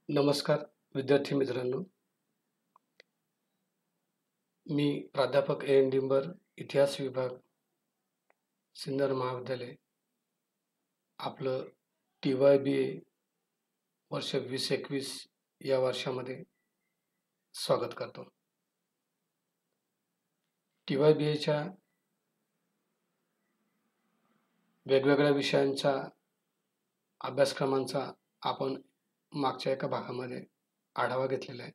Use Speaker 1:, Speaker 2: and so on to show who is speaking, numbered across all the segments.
Speaker 1: नमस्कार विद्यार्थी मित्रांनो. मी प्राध्यापक ए. एन. डिंबर, इतिहास विभाग, सिन्नर महाविद्यालय. आपलं TYBA वर्ष 2021 या वर्षामध्ये स्वागत करतो. TYBAच्या वेगवेगळ्या विषयांच्या अभ्यासक्रमांचा आपण मागच्या एका भागामध्ये आढावा घेतलेला आहे.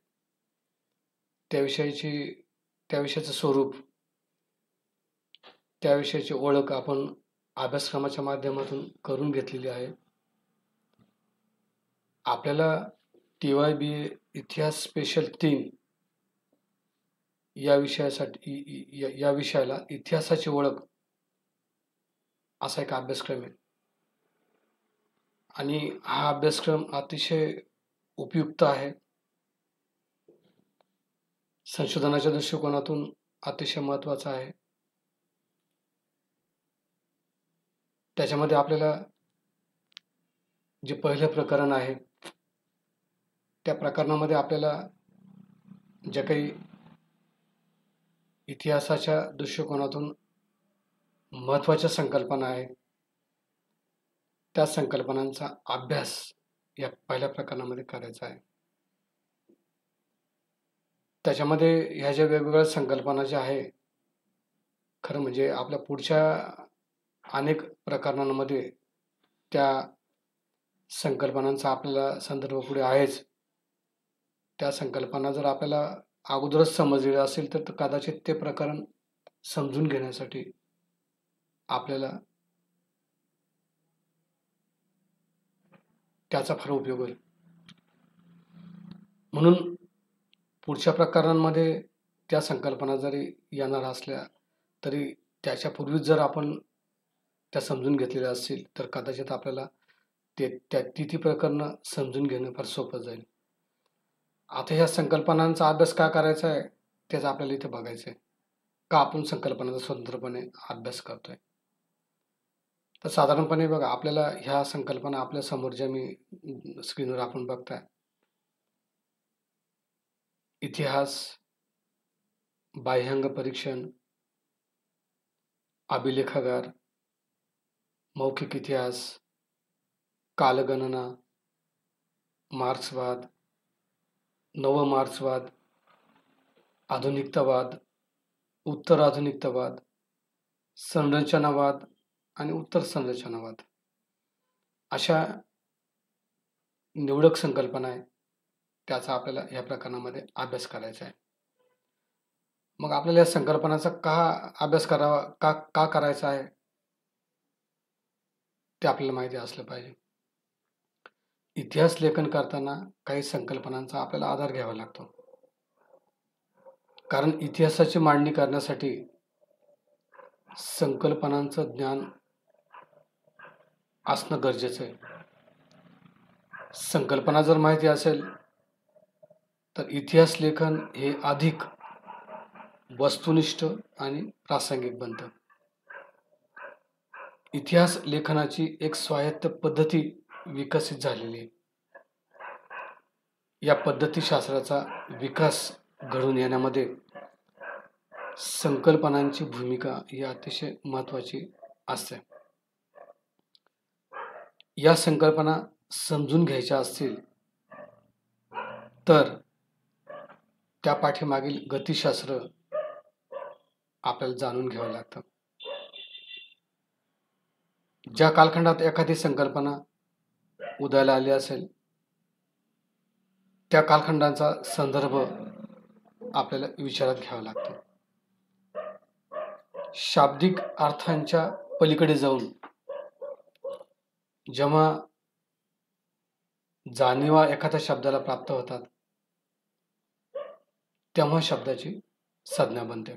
Speaker 1: त्या विषयाचं स्वरूप, त्या विषयाची ओळख आपण अभ्यासक्रमाच्या माध्यमातून करून घेतलेली आहे. आपल्याला TYBA इतिहास स्पेशल 3 या विषयाला इतिहासाची ओळख असा एक अभ्यासक्रम आहे आणि हा अभ्यासक्रम अतिशय उपयुक्त आहे. संशोधनाच्या दृष्टिकोनातून अतिशय महत्त्वाचा आहे. त्याच्यामध्ये आपल्याला जे पहिलं प्रकरण आहे त्या प्रकरणामध्ये आपल्याला ज्या काही इतिहासाच्या दृष्टिकोनातून महत्त्वाच्या संकल्पना आहेत त्या संकल्पनांचा अभ्यास या पहिल्या प्रकरणामध्ये करायचा आहे. त्याच्यामध्ये ह्या ज्या वेगवेगळ्या संकल्पना ज्या आहे, खरं म्हणजे आपल्या पुढच्या अनेक प्रकरणांमध्ये त्या संकल्पनांचा आपल्याला संदर्भ पुढे आहेच. त्या संकल्पना जर आपल्याला अगोदरच समजलेल्या असेल तर कदाचित ते प्रकरण समजून घेण्यासाठी आपल्याला त्याचा फार उपयोग होईल. म्हणून पुढच्या प्रकरणांमध्ये त्या संकल्पना जरी येणार असल्या तरी त्याच्यापूर्वीच जर आपण त्या समजून घेतलेल्या असतील तर कदाचित आपल्याला ती प्रकरणं समजून घेणं फार सोपं जाईल. आता ह्या संकल्पनांचा अभ्यास का करायचा आहे तेच आपल्याला इथे बघायचं आहे. का आपण संकल्पनांचा स्वतंत्रपणे अभ्यास करतोय. तर साधारणपणे बघा, आपल्याला ह्या संकल्पना आपल्या समोर ज्या मी स्क्रीनवर आपण बघताय, इतिहास, बाह्यांग परीक्षण, अभिलेखागार, मौखिक इतिहास, कालगणना, मार्क्सवाद, नवमार्क्सवाद, आधुनिकतावाद, उत्तर आधुनिकतावाद, संरचनावाद आणि उत्तर संरचनावाद अशा निवडक संकल्पना आहे. त्याचा आपल्याला या प्रकरणामध्ये अभ्यास करायचा आहे. मग आपल्याला या संकल्पनाचा अभ्यास करायचा आहे ते आपल्याला माहिती असलं पाहिजे. इतिहास लेखन करताना काही संकल्पनांचा आपल्याला आधार घ्यावा लागतो. कारण इतिहासाची मांडणी करण्यासाठी संकल्पनांचं ज्ञान असणं गरजेचं आहे. संकल्पना जर माहिती असेल तर इतिहास लेखन हे अधिक वस्तुनिष्ठ आणि प्रासंगिक बनतं. इतिहास लेखनाची एक स्वायत्त पद्धती विकसित झालेली आहे. या पद्धतीशास्त्राचा विकास घडून येण्यामध्ये संकल्पनांची भूमिका ही अतिशय महत्त्वाची असते. या संकल्पना समजून घ्यायच्या असतील तर त्या पाठीमागील गतिशास्त्र आपल्याला जाणून घ्यावं लागतं. ज्या कालखंडात एखादी संकल्पना उदयाला आली असेल त्या कालखंडाचा संदर्भ आपल्याला विचारात घ्यावा लागतो. शाब्दिक अर्थांच्या पलीकडे जाऊन जेव्हा जाणीवा एखाद्या शब्दाला प्राप्त होतात तेव्हा शब्दाची संज्ञा बनते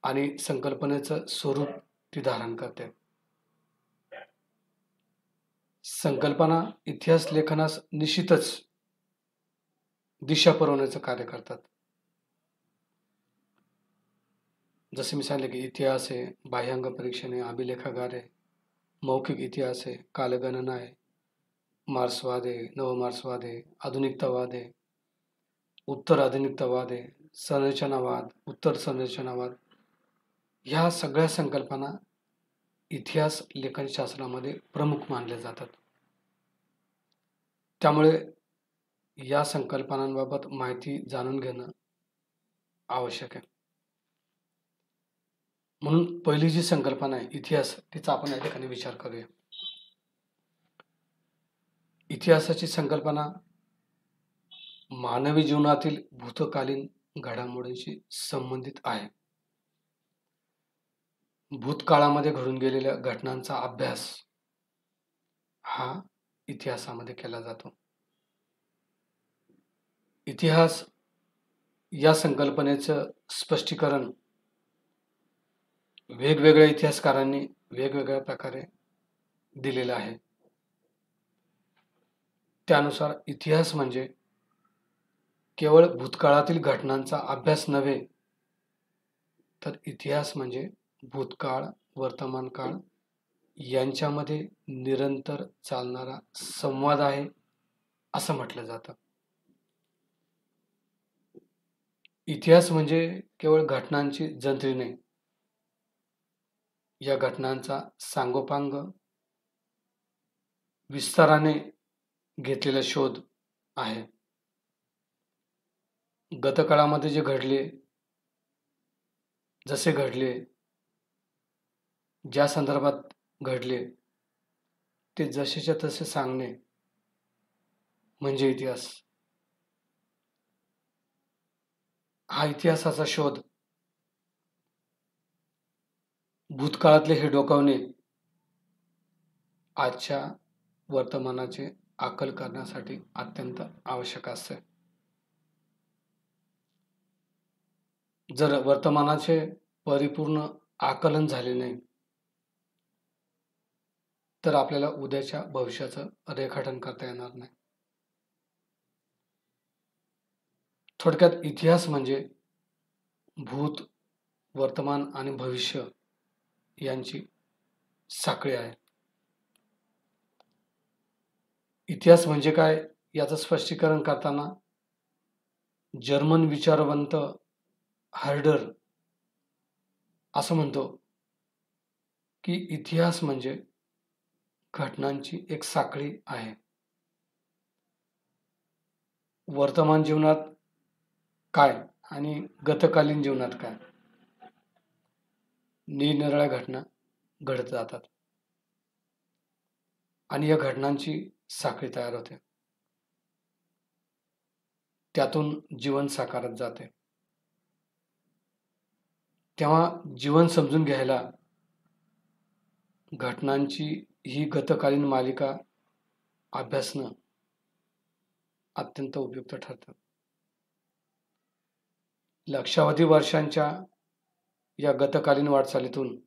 Speaker 1: आणि संकल्पनेचं स्वरूप ती धारण करते. संकल्पना इतिहास लेखनास निश्चितच दिशा पुरवण्याचं कार्य करतात. जसे मी सांगितले की इतिहास आहे, बाह्यांग परीक्षण आहे, अभिलेखागार आहे, मौखिक इतिहास आहे, कालगणना आहे, मार्क्सवाद आहे, नवमार्क्सवाद आहे, आधुनिकतावाद आहे, उत्तर आधुनिकतावाद आहे, संरचनावाद, उत्तर संरचनावाद, ह्या सगळ्या संकल्पना इतिहास लेखनशास्त्रामध्ये प्रमुख मानल्या जातात. त्यामुळे या संकल्पनांबाबत माहिती जाणून घेणं आवश्यक आहे. म्हणून पहिली जी संकल्पना आहे इतिहास, तिचा आपण या ठिकाणी विचार करूया. इतिहासाची संकल्पना मानवी जीवनातील भूतकालीन घडामोडींशी संबंधित आहे. भूतकाळामध्ये घडून गेलेल्या घटनांचा अभ्यास हा इतिहासामध्ये केला जातो. इतिहास या संकल्पनेचं स्पष्टीकरण वेगवेगळ्या इतिहासकारांनी वेगवेगळ्या प्रकारे दिलेलं आहे. त्यानुसार इतिहास म्हणजे केवळ भूतकाळातील घटनांचा अभ्यास नव्हे, तर इतिहास म्हणजे भूतकाळ, वर्तमान काळ यांच्यामध्ये निरंतर चालणारा संवाद आहे असं म्हटलं जातं. इतिहास म्हणजे केवळ घटनांची जंत्री नाही, या घटनांचा सांगोपांग विस्ताराने घेतलेला शोध आहे. गतकाळामध्ये जे घडले, जसे घडले, ज्या संदर्भात घडले, ते जसेच्या तसे सांगणे म्हणजे इतिहास. हा इतिहासाचा शोध भूतकाळातले हे डोकावणे आजच्या वर्तमानाचे आकल करण्यासाठी अत्यंत आवश्यक असते. जर वर्तमानाचे परिपूर्ण आकलन झाले नाही, तर आपल्याला उद्याच्या भविष्याचं रेखाटन करता येणार नाही. थोडक्यात इतिहास म्हणजे भूत, वर्तमान आणि भविष्य यांची साखळी आहे. इतिहास म्हणजे काय याचं स्पष्टीकरण करताना जर्मन विचारवंत हर्डर असं म्हणतो की इतिहास म्हणजे घटनांची एक साखळी आहे. वर्तमान जीवनात काय आणि गतकालीन जीवनात काय निरनिराळ्या घटना घडत जातात आणि या घटनांची साखळी तयार होते. त्यातून जीवन साकारत जाते. तेव्हा जीवन समजून घ्यायला घटनांची ही गतकालीन मालिका अभ्यासणं अत्यंत उपयुक्त ठरतं. लक्षावधी वर्षांच्या या गतकालीन वाटचालीतून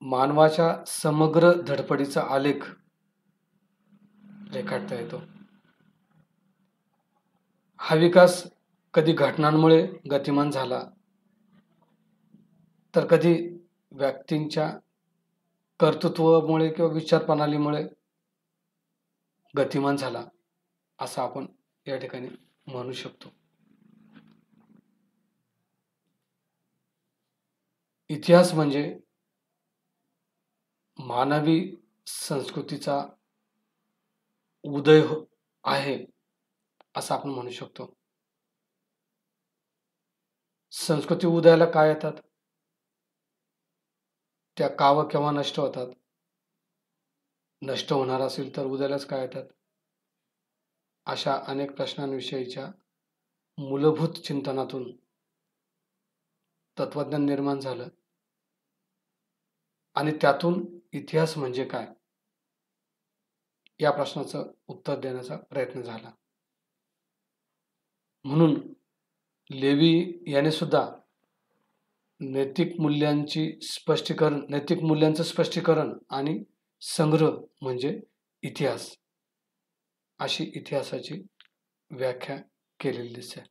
Speaker 1: मानवाच्या समग्र धडपडीचा आलेख रेखाटता येतो. हा विकास कधी घटनांमुळे गतिमान झाला, तर कधी व्यक्तींच्या कर्तृत्वामुळे किंवा विचार प्रणालीमुळे गतिमान झाला, असं आपण या ठिकाणी म्हणू शकतो. इतिहास म्हणजे मानवी संस्कृतीचा उदय आहे असं आपण म्हणू शकतो. संस्कृती उदयाला काय येतात, त्या का व केव्हा नष्ट होतात, नष्ट होणार असेल तर उदयालाच काय येतात, अशा अनेक प्रश्नांविषयीच्या मूलभूत चिंतनातून तत्वज्ञान निर्माण झालं आणि त्यातून इतिहास म्हणजे काय या प्रश्नाचं उत्तर देण्याचा प्रयत्न झाला. म्हणून लेवी याने सुद्धा नैतिक मूल्यांचं स्पष्टीकरण आणि संग्रह म्हणजे इतिहास अशी इतिहासाची व्याख्या केलेली दिसते.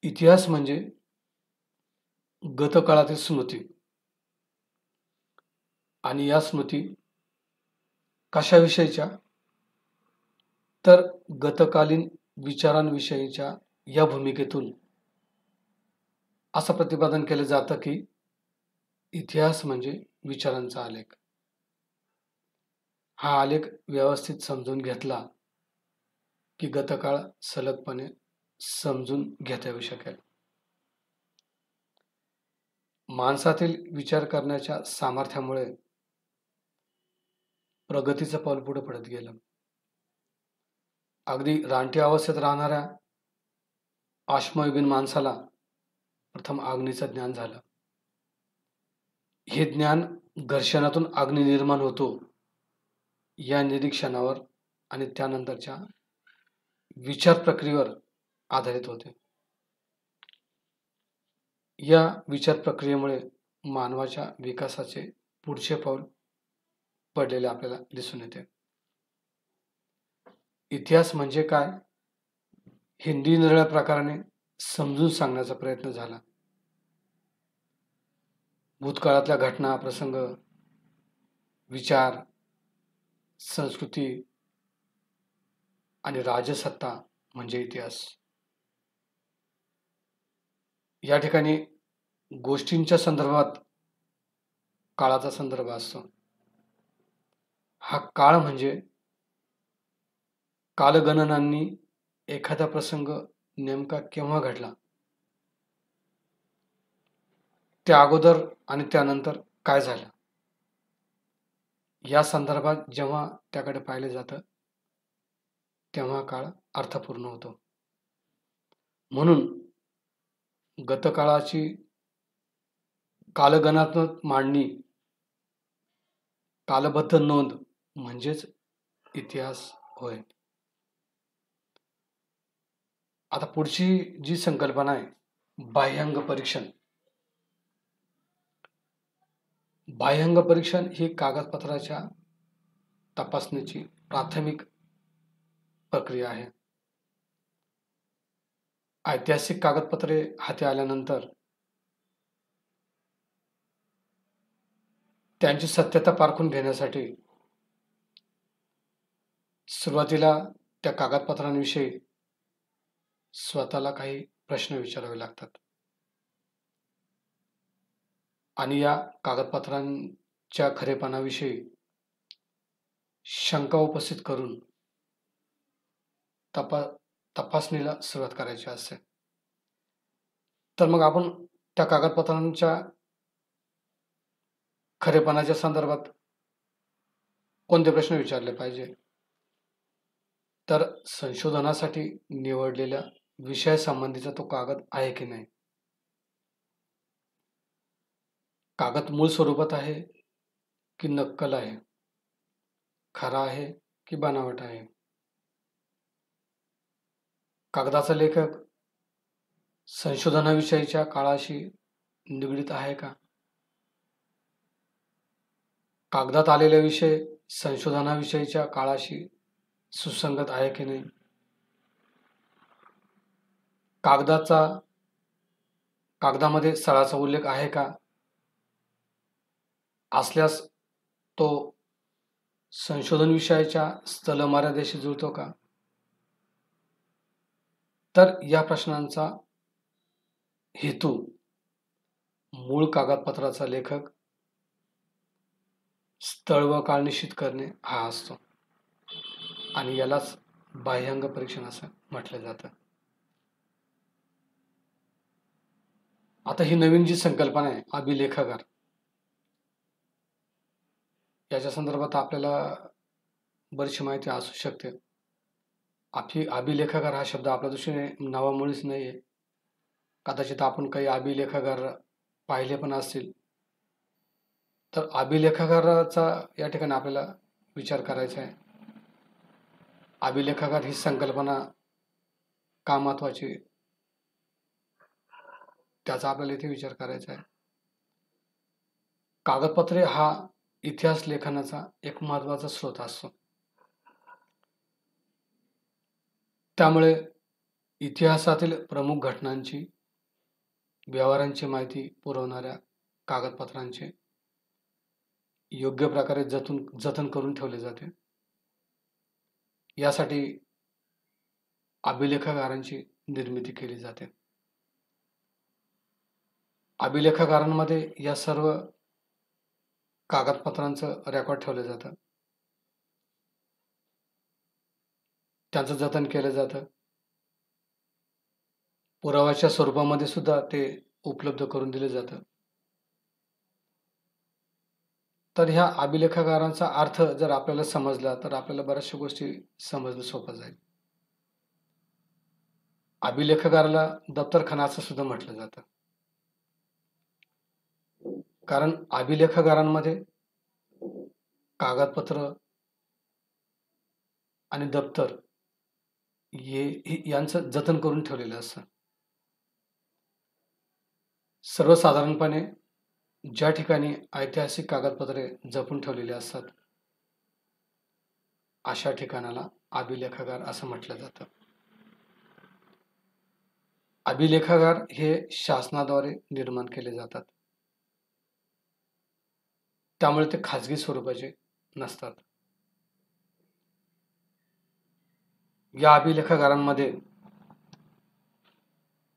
Speaker 1: इतिहास म्हणजे गतकाळातील स्मृती आणि या स्मृती कशाविषयीच्या? तर गतकालीन विचारांविषयीच्या या भूमिकेतून असं प्रतिपादन केलं जातं की इतिहास म्हणजे विचारांचा आलेख. हा आलेख व्यवस्थित समजून घेतला की गतकाळ सलगपणे समजून घेता येऊ शकेल. माणसातील विचार करण्याच्या सामर्थ्यामुळे प्रगतीचं पाऊल पुढे पडत गेलं. अगदी रानटी अवस्थेत राहणाऱ्या अश्मयुगीन माणसाला प्रथम अग्नीचं ज्ञान झालं. हे ज्ञान घर्षणातून अग्नी निर्माण होतो या निरीक्षणावर आणि त्यानंतरच्या विचार प्रक्रियेवर आधारित होते. या विचार प्रक्रियेमुळे मानवाच्या विकासाचे पुढचे पाऊल पडलेले आपल्याला दिसून येते. इतिहास म्हणजे काय हे निरनिराळ्या प्रकाराने समजून सांगण्याचा प्रयत्न झाला. भूतकाळातल्या घटना, प्रसंग, विचार, संस्कृती आणि राजसत्ता म्हणजे इतिहास. या ठिकाणी गोष्टींच्या संदर्भात काळाचा संदर्भ असतो. हा काळ म्हणजे कालगणनांनी एखादा प्रसंग नेमका केव्हा घडला, त्या अगोदर आणि त्यानंतर काय झालं, या संदर्भात जेव्हा त्याकडे पाहिले जातं तेव्हा काळ अर्थपूर्ण होतो. म्हणून गतकाळाची कालगणनात्मक मांडणी, कालबद्ध नोंद म्हणजेच इतिहास होय. आता पुढची जी संकल्पना आहे, बाह्यांग परीक्षण. बाह्यांग परीक्षण ही कागदपत्राच्या तपासणीची प्राथमिक प्रक्रिया आहे. ऐतिहासिक कागदपत्रे हाती आल्यानंतर त्यांची सत्यता पारखून घेण्यासाठी सुरुवातीला त्या कागदपत्रांविषयी स्वतःला काही प्रश्न विचारावे लागतात आणि या कागदपत्रांच्या खरेपणाविषयी शंका उपस्थित करून तपासणीला सुरुवात करायची असते. तर मग आपण त्या कागदपत्रांच्या खरेपणाच्या संदर्भात कोणते प्रश्न विचारले पाहिजे? तर संशोधनासाठी निवडलेल्या विषयासंबंधीचा तो कागद आहे की नाही, कागद मूळ स्वरूपात आहे की नक्कल आहे, खरा आहे की बनावट आहे, कागदाचा लेखक संशोधनाविषयीच्या काळाशी निगडीत आहे का, कागदात आलेले विषय संशोधनाविषयीच्या काळाशी सुसंगत आहे की नाही, कागदामध्ये स्थळाचा उल्लेख आहे का, असल्यास तो संशोधन विषयाच्या स्थलमर्यादेशी जुळतो का. तर या प्रश्नांचा हेतू मूळ कागदपत्राचा लेखक, स्थळ व काळ निश्चित करणे हा असतो आणि यालाच बाह्यांग परीक्षण असं म्हटलं जातं. आता ही नवीन जी संकल्पना आहे अभिलेखागार, याच्या संदर्भात आपल्याला बरीचशी माहिती असू शकते. अभिलेखागार हा शब्द आपल्या दृष्टीने नावामुळेच नाही आहे. कदाचित आपण काही अभिलेखागार पाहिले पण असतील. तर अभिलेखागाराचा या ठिकाणी आपल्याला विचार करायचा आहे. अभिलेखागार ही संकल्पना का महत्वाची, त्याचा आपल्याला इथे विचार करायचा आहे. कागदपत्रे हा इतिहास लेखनाचा एक महत्त्वाचा स्रोत असतो. त्यामुळे इतिहासातील प्रमुख घटनांची, व्यवहारांची माहिती पुरवणाऱ्या कागदपत्रांचे योग्य प्रकारे जतन करून ठेवले जाते. यासाठी अभिलेखागारांची निर्मिती केली जाते. अभिलेखागारांमध्ये या सर्व कागदपत्रांचं रेकॉर्ड ठेवलं जातं. त्यांचं जतन केलं जातं. पुराव्याच्या स्वरूपामध्ये सुद्धा ते उपलब्ध करून दिलं जातं. तर ह्या अभिलेखागारांचा अर्थ जर आपल्याला समजला तर आपल्याला बऱ्याचशा गोष्टी समजणं सोपं जाईल. अभिलेखागाराला दप्तरखाना असं सुद्धा म्हटलं जातं. कारण अभिलेखागारांमध्ये कागदपत्र आणि दप्तर यांचं जतन करून ठेवलेलं असतं. सर्वसाधारणपणे ज्या ठिकाणी ऐतिहासिक कागदपत्रे जपून ठेवलेली असतात अशा ठिकाणाला अभिलेखागार असं म्हटलं जातं. अभिलेखागार हे शासनाद्वारे निर्माण केले जातात. त्यामुळे ते खाजगी स्वरूपाचे नसतात. या अभिलेखागारांमध्ये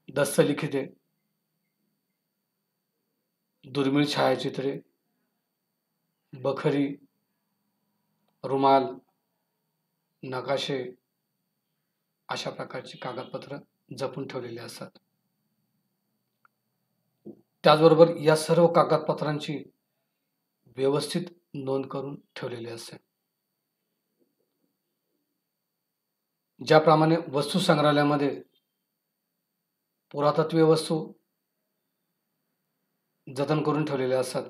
Speaker 1: दस्तलिखिते, दुर्मिळ छायाचित्रे, बखरी, रुमाल, नकाशे अशा प्रकारची कागदपत्र जपून ठेवलेली असतात. त्याचबरोबर या सर्व कागदपत्रांची व्यवस्थित नोंद करून ठेवलेली असते. ज्याप्रमाणे वस्तू संग्रहालयामध्ये पुरातत्वीय वस्तू जतन करून ठेवलेल्या असतात,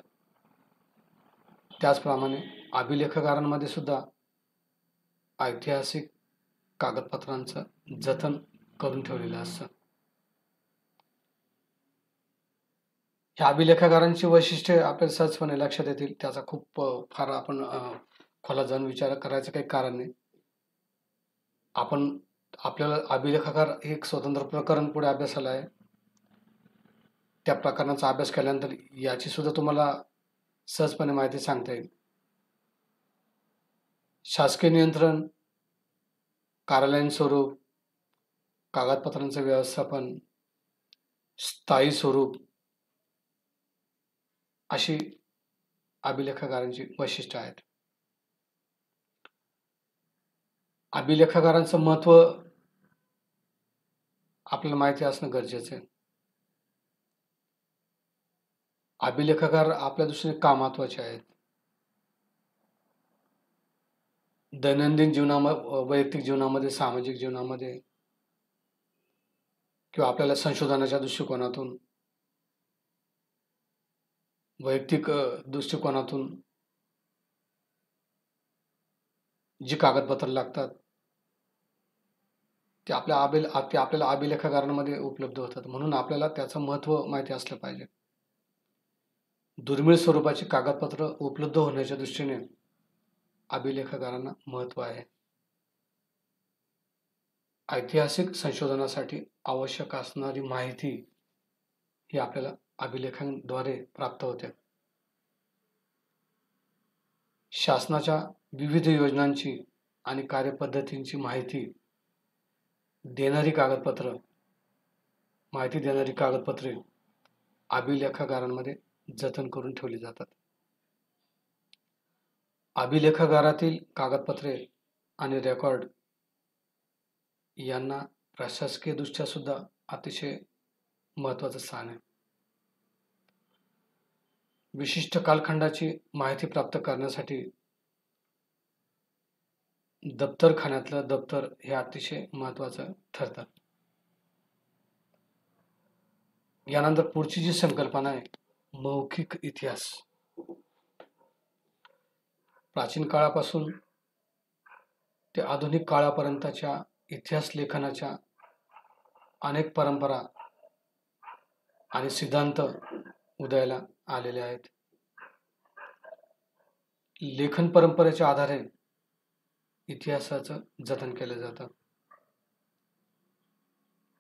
Speaker 1: त्याचप्रमाणे अभिलेखागारांमध्ये सुद्धा ऐतिहासिक कागदपत्रांचं जतन करून ठेवलेलं असतं. ह्या अभिलेखागारांची वैशिष्ट्ये आपल्याला सहजपणे लक्षात येतील. त्याचा खूप फार आपण खोलात जाऊन विचार करायचं काही कारण नाही. आपल्याला अभिलेखागार हे एक स्वतंत्र प्रकरण पुढे अभ्यासाला आहे. त्या प्रकरणाचा अभ्यास केल्यानंतर याची सुद्धा तुम्हाला सहजपणे माहिती सांगता येईल. शासकीय नियंत्रण, कार्यालयीन स्वरूप, कागदपत्रांचं व्यवस्थापन, स्थायी स्वरूप अशी अभिलेखागारांची वैशिष्ट्ये आहेत. अभिलेखागारांचं महत्त्व आपल्याला माहिती असणं गरजेचं आहे. अभिलेखागार आपल्या दृष्टीने का महत्त्वाचे आहेत? दैनंदिन जीवनामध्ये, वैयक्तिक जीवनामध्ये, सामाजिक जीवनामध्ये किंवा आपल्याला संशोधनाच्या दृष्टिकोनातून, वैयक्तिक दृष्टिकोनातून जी कागदपत्र लागतात ते आपल्याला अभिलेखागारांमध्ये उपलब्ध होतात. म्हणून आपल्याला त्याचं महत्त्व माहिती असलं पाहिजे. दुर्मिळ स्वरूपाची कागदपत्र उपलब्ध होण्याच्या दृष्टीने अभिलेखागारांना महत्त्व आहे. ऐतिहासिक संशोधनासाठी आवश्यक असणारी माहिती ही आपल्याला अभिलेखांद्वारे प्राप्त होते. शासनाच्या विविध योजनांची आणि कार्यपद्धतींची माहिती देणारी कागदपत्रे अभिलेखागारांमध्ये जतन करून ठेवली जातात. अभिलेखागारातील कागदपत्रे आणि रेकॉर्ड यांना प्रशासकीय दृष्ट्या सुद्धा अतिशय महत्त्वाचं स्थान आहे. विशिष्ट कालखंडाची माहिती प्राप्त करण्यासाठी दप्तरखान्यातलं दप्तर हे अतिशय महत्त्वाचं ठरतं. यानंतर पुढची जी संकल्पना आहे, मौखिक इतिहास. प्राचीन काळापासून ते आधुनिक काळापर्यंतच्या इतिहास लेखनाच्या अनेक परंपरा आणि सिद्धांत उदयाला आलेले आहेत. लेखन परंपरेच्या आधारे इतिहासाचं जतन केलं जातं.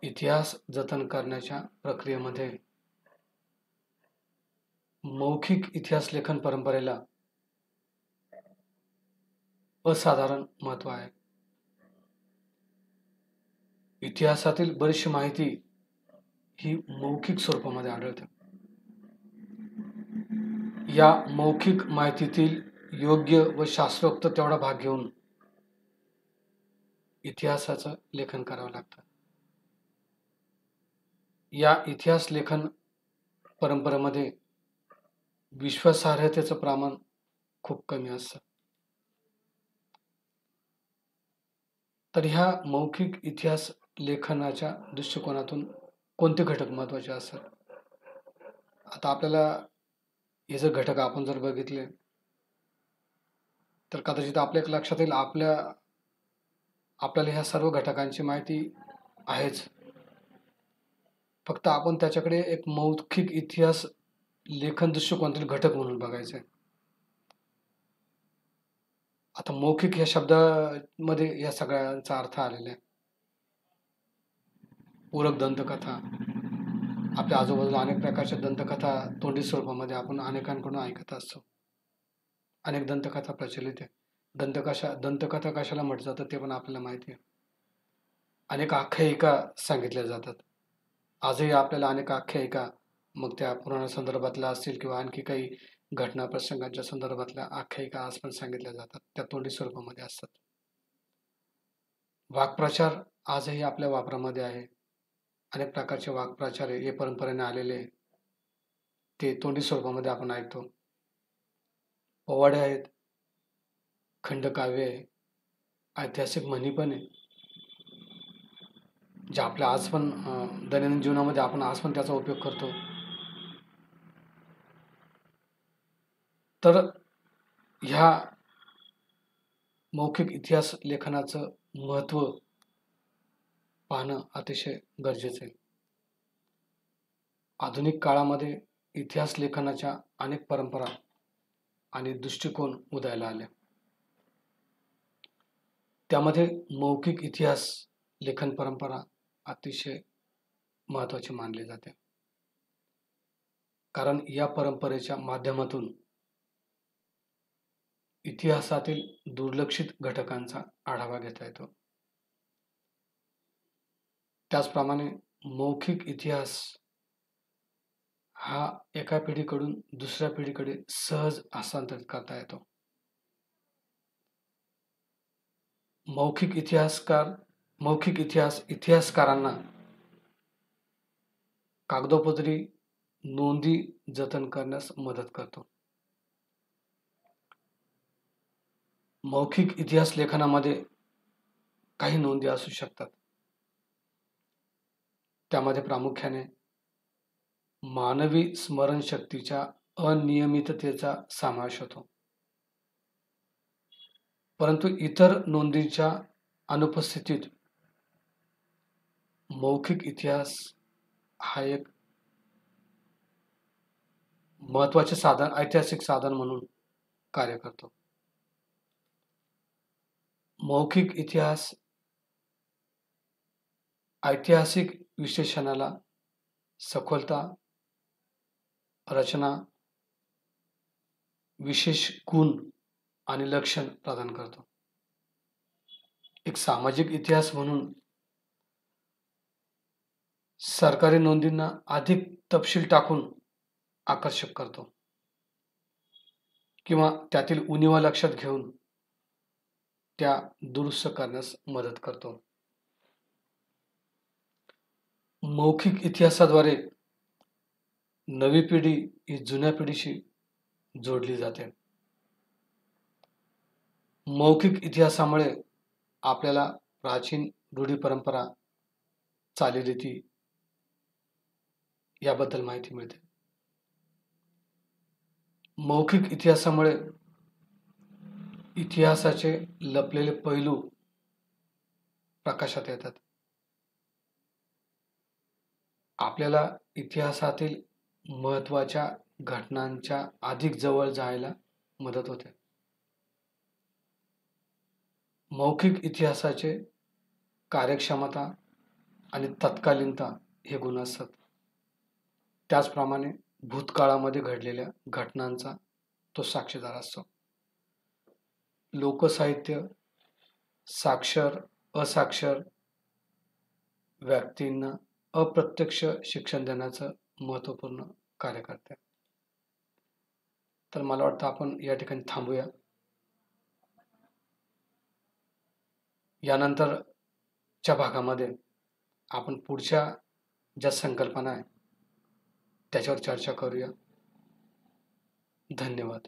Speaker 1: इतिहास जतन करण्याच्या प्रक्रियेमध्ये मौखिक इतिहास लेखन परंपरेला असाधारण महत्त्व आहे. इतिहासातील बरीचशी माहिती ही मौखिक स्वरूपामध्ये आढळते. या मौखिक माहितीतील योग्य व शास्त्रोक्त तेवढा भाग घेऊन इतिहासाचं लेखन करावं लागतं. या इतिहास लेखन परंपरेमध्ये विश्वासार्हतेचं प्रमाण खूप कमी असतं. तर ह्या मौखिक इतिहास लेखनाच्या दृष्टिकोनातून कोणते घटक महत्त्वाचे असतात? आता आपल्याला हे जर घटक आपण जर बघितले तर कदाचित आपल्या लक्षात येईल आपल्याला ह्या सर्व घटकांची माहिती आहेच. फक्त आपण त्याच्याकडे एक मौखिक इतिहास लेखन दृष्टिकोनातील घटक म्हणून बघायचं आहे. आता मौखिक या शब्दामध्ये या सगळ्यांचा अर्थ आलेला आहे. पूरक दंतकथा, आपल्या आजूबाजूला अनेक प्रकारच्या दंतकथा तोंडी स्वरूपामध्ये आपण अनेकांकडून ऐकत असतो. अनेक दंतकथा प्रचलित आहे. दंतकथा कशाला म्हटलं जातं ते पण आपल्याला माहिती आहे. अनेक आख्यायिका सांगितल्या जातात. आजही आपल्याला अनेक आख्यायिका, मग त्या पुराणासंदर्भातल्या असतील किंवा आणखी काही घटना प्रसंगांच्या संदर्भातल्या आख्यायिका आज पण सांगितल्या जातात. त्या तोंडी स्वरूपामध्ये असतात. वाक्प्रचार आजही आपल्या वापरामध्ये आहे. अनेक प्रकारचे वाक्प्रचार हे परंपरेने आलेले ते तोंडी स्वरूपामध्ये आपण ऐकतो. पोवाडे आहेत, खंडकाव्य आहे, ऐतिहासिक म्हणी पण आहे, जे आपल्या आज पण दैनंदिन जीवनामध्ये आपण आज पण त्याचा उपयोग करतो. तर ह्या मौखिक इतिहास लेखनाचं महत्त्व पाहणं अतिशय गरजेचं आहे. आधुनिक काळामध्ये इतिहास लेखनाच्या अनेक परंपरा आणि दृष्टिकोन उदयाला आले. त्यामध्ये मौखिक इतिहास लेखन परंपरा अतिशय महत्त्वाची मानली जाते. कारण या परंपरेच्या माध्यमातून इतिहासातील दुर्लक्षित घटकांचा आढावा घेता येतो. त्याचप्रमाणे मौखिक इतिहास हा एका पिढीकडून दुसऱ्या पिढीकडे सहज हस्तांतरित करता येतो. मौखिक इतिहासकारांना कागदोपत्री नोंदी जतन करण्यास मदत करतो. मौखिक इतिहास लेखनामध्ये काही नोंदी असू शकतात. त्यामध्ये प्रामुख्याने मानवी स्मरणशक्तीच्या अनियमिततेचा समावेश होतो. परंतु इतर नोंदींच्या अनुपस्थितीत मौखिक इतिहास हा एक महत्त्वाचे साधन, ऐतिहासिक साधन म्हणून कार्य करतो. मौखिक इतिहास ऐतिहासिक विश्लेषणाला सखोलता, रचना, विशेष गुण आणि लक्षण प्रदान करतो. एक सामाजिक इतिहास म्हणून सरकारी नोंदींना अधिक तपशील टाकून आकर्षक करतो किंवा त्यातील उणिवा लक्षात घेऊन त्या दुरुस्त करण्यास मदत करतो. मौखिक इतिहासाद्वारे नवी पिढी ही जुन्या पिढीशी जोडली जाते. मौखिक इतिहासामुळे आपल्याला प्राचीन रूढी परंपरा, चालीरीती याबद्दल माहिती मिळते. मौखिक इतिहासामुळे इतिहासाचे लपलेले पैलू प्रकाशात येतात. आपल्याला इतिहासातील महत्त्वाच्या घटनांच्या अधिक जवळ जायला मदत होते. मौखिक इतिहासाचे कार्यक्षमता आणि तत्कालीनता हे गुण असतात. त्याचप्रमाणे भूतकाळामध्ये घडलेल्या घटनांचा तो साक्षीदार असतो. लोकसाहित्य, साक्षर, असाक्षर व्यक्तींना अप्रत्यक्ष शिक्षण देण्याचं महत्त्वपूर्ण कार्य करते. तर मला वाटतं आपण या ठिकाणी थांबूया. यानंतरच्या भागामध्ये आपण पुढच्या ज्या संकल्पना आहे त्याच्यावर चर्चा करूया. धन्यवाद.